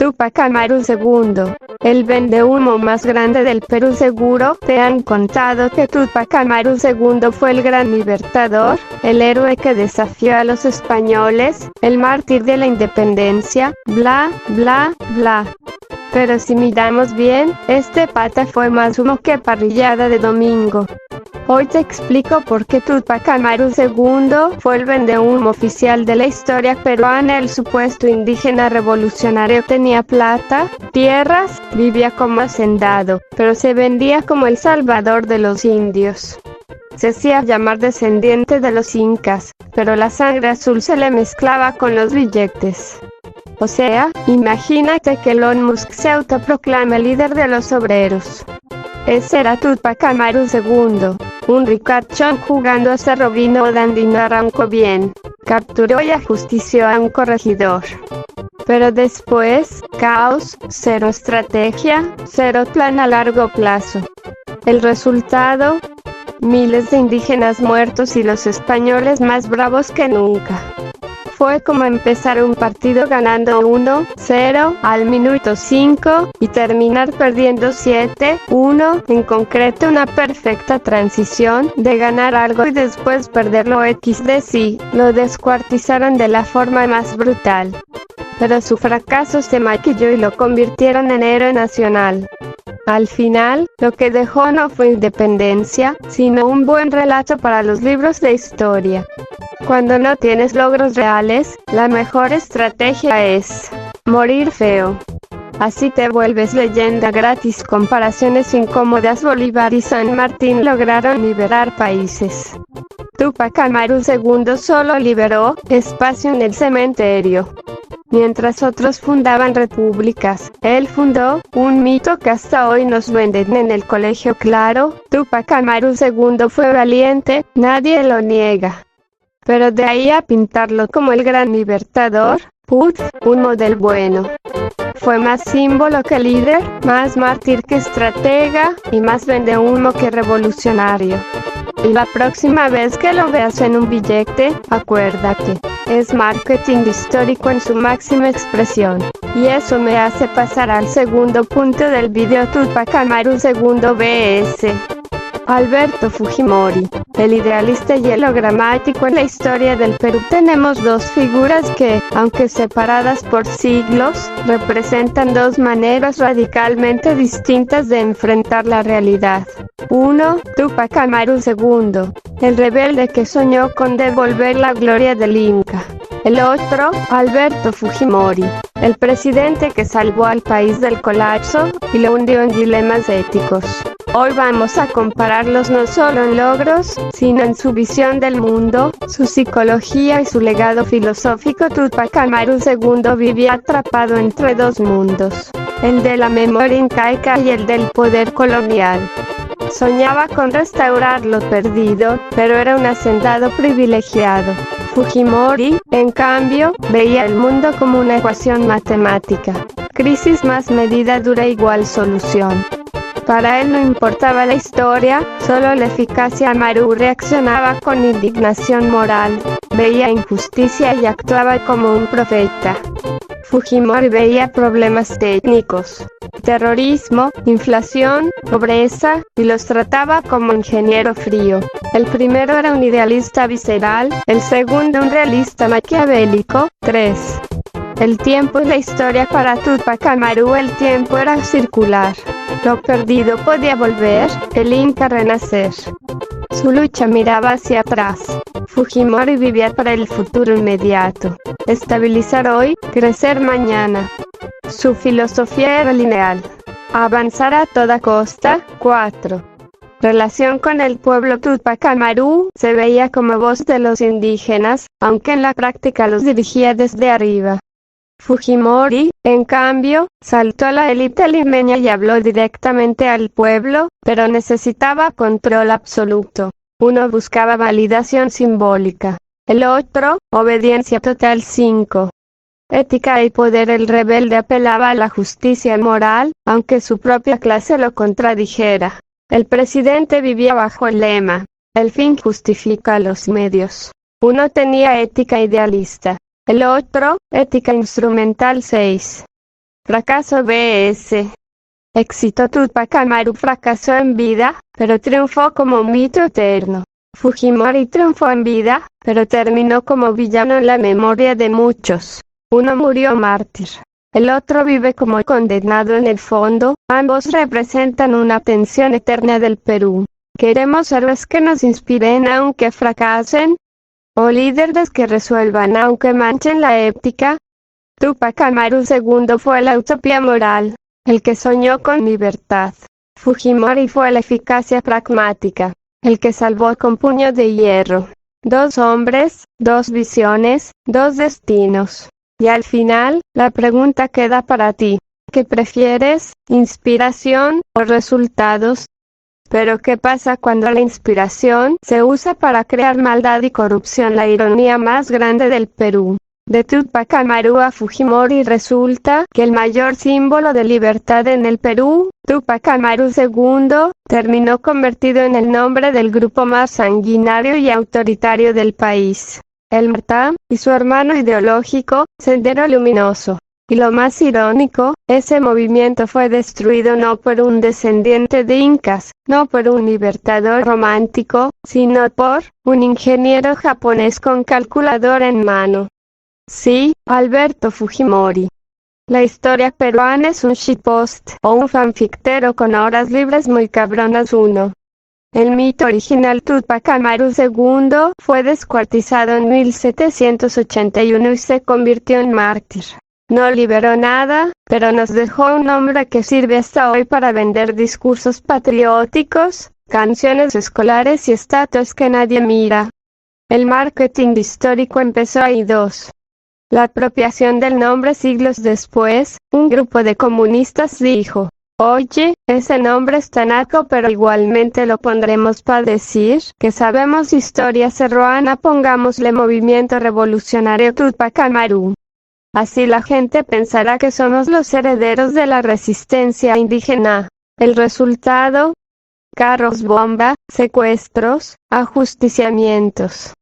Túpac Amaru II, el vendehumo más grande del Perú. Seguro te han contado que Túpac Amaru II fue el gran libertador, el héroe que desafió a los españoles, el mártir de la independencia, bla, bla, bla. Pero si miramos bien, este pata fue más humo que parrillada de domingo. Hoy te explico por qué Túpac Amaru II fue el vendehumo oficial de la historia peruana. El supuesto indígena revolucionario tenía plata, tierras, vivía como hacendado, pero se vendía como el salvador de los indios. Se hacía llamar descendiente de los incas, pero la sangre azul se le mezclaba con los billetes. O sea, imagínate que Elon Musk se autoproclama el líder de los obreros. Ese era Túpac Amaru II, un ricachón jugando a ser Robin Hood. No arrancó bien, capturó y ajustició a un corregidor. Pero después, caos, cero estrategia, cero plan a largo plazo. El resultado, miles de indígenas muertos y los españoles más bravos que nunca. Fue como empezar un partido ganando 1-0 al minuto 5 y terminar perdiendo 7-1, en concreto una perfecta transición de ganar algo y después perderlo. Sí, lo descuartizaron de la forma más brutal. Pero su fracaso se maquilló y lo convirtieron en héroe nacional. Al final, lo que dejó no fue independencia, sino un buen relato para los libros de historia. Cuando no tienes logros reales, la mejor estrategia es morir feo. Así te vuelves leyenda gratis. Comparaciones incómodas. Bolívar y San Martín lograron liberar países. Túpac Amaru II solo liberó espacio en el cementerio. Mientras otros fundaban repúblicas, él fundó un mito que hasta hoy nos venden en el colegio. Claro, Túpac Amaru II fue valiente, nadie lo niega. Pero de ahí a pintarlo como el gran libertador, un modelo bueno. Fue más símbolo que líder, más mártir que estratega, y más vendehumo que revolucionario. Y la próxima vez que lo veas en un billete, acuérdate, es marketing histórico en su máxima expresión. Y eso me hace pasar al segundo punto del video. Túpac Amaru II vs. Alberto Fujimori, el idealista y el gramático. En la historia del Perú tenemos dos figuras que, aunque separadas por siglos, representan dos maneras radicalmente distintas de enfrentar la realidad. Uno, Túpac Amaru II, el rebelde que soñó con devolver la gloria del Inca. El otro, Alberto Fujimori, el presidente que salvó al país del colapso y lo hundió en dilemas éticos. Hoy vamos a compararlos no solo en logros, sino en su visión del mundo, su psicología y su legado filosófico. Túpac Amaru II vivía atrapado entre dos mundos, el de la memoria incaica y el del poder colonial. Soñaba con restaurar lo perdido, pero era un hacendado privilegiado. Fujimori, en cambio, veía el mundo como una ecuación matemática. Crisis más medida dura igual solución. Para él no importaba la historia, solo la eficacia. Amaru reaccionaba con indignación moral, veía injusticia y actuaba como un profeta. Fujimori veía problemas técnicos, terrorismo, inflación, pobreza, y los trataba como ingeniero frío. El primero era un idealista visceral, el segundo un realista maquiavélico. 3. El tiempo y la historia. Para Túpac Amaru el tiempo era circular. Lo perdido podía volver, el Inca renacer. Su lucha miraba hacia atrás. Fujimori vivía para el futuro inmediato. Estabilizar hoy, crecer mañana. Su filosofía era lineal. Avanzar a toda costa. 4. Relación con el pueblo. Túpac Amaru se veía como voz de los indígenas, aunque en la práctica los dirigía desde arriba. Fujimori, en cambio, saltó a la élite limeña y habló directamente al pueblo, pero necesitaba control absoluto. Uno buscaba validación simbólica, el otro, obediencia total. 5. Ética y poder. El rebelde apelaba a la justicia moral, aunque su propia clase lo contradijera. El presidente vivía bajo el lema, el fin justifica los medios. Uno tenía ética idealista, el otro, ética instrumental. 6. Fracaso BS. Éxito: Tupac Amaru fracasó en vida, pero triunfó como mito eterno. Fujimori triunfó en vida, pero terminó como villano en la memoria de muchos. Uno murió mártir. El otro vive como condenado en el fondo. Ambos representan una tensión eterna del Perú. ¿Queremos héroes que nos inspiren aunque fracasen? ¿O líderes que resuelvan aunque manchen la ética? Tupac Amaru II fue la utopía moral, el que soñó con libertad. Fujimori fue la eficacia pragmática, el que salvó con puño de hierro. Dos hombres, dos visiones, dos destinos. Y al final, la pregunta queda para ti. ¿Qué prefieres, inspiración o resultados? Pero ¿qué pasa cuando la inspiración se usa para crear maldad y corrupción? La ironía más grande del Perú. De Tupac Amaru a Fujimori resulta que el mayor símbolo de libertad en el Perú, Tupac Amaru II, terminó convertido en el nombre del grupo más sanguinario y autoritario del país. El MRTA, y su hermano ideológico, Sendero Luminoso. Y lo más irónico, ese movimiento fue destruido no por un descendiente de incas, no por un libertador romántico, sino por un ingeniero japonés con calculadora en mano. Sí, Alberto Fujimori. La historia peruana es un shitpost o un fanfictero con horas libres muy cabronas. 1. El mito original Tupac Amaru II fue descuartizado en 1781 y se convirtió en mártir. No liberó nada, pero nos dejó un nombre que sirve hasta hoy para vender discursos patrióticos, canciones escolares y estatuas que nadie mira. El marketing histórico empezó ahí. 2. La apropiación del nombre siglos después, un grupo de comunistas dijo: oye, ese nombre está naco, pero igualmente lo pondremos para decir que sabemos historia serrana, pongámosle Movimiento Revolucionario Tupac Amaru. Así la gente pensará que somos los herederos de la resistencia indígena. El resultado: carros bomba, secuestros, ajusticiamientos.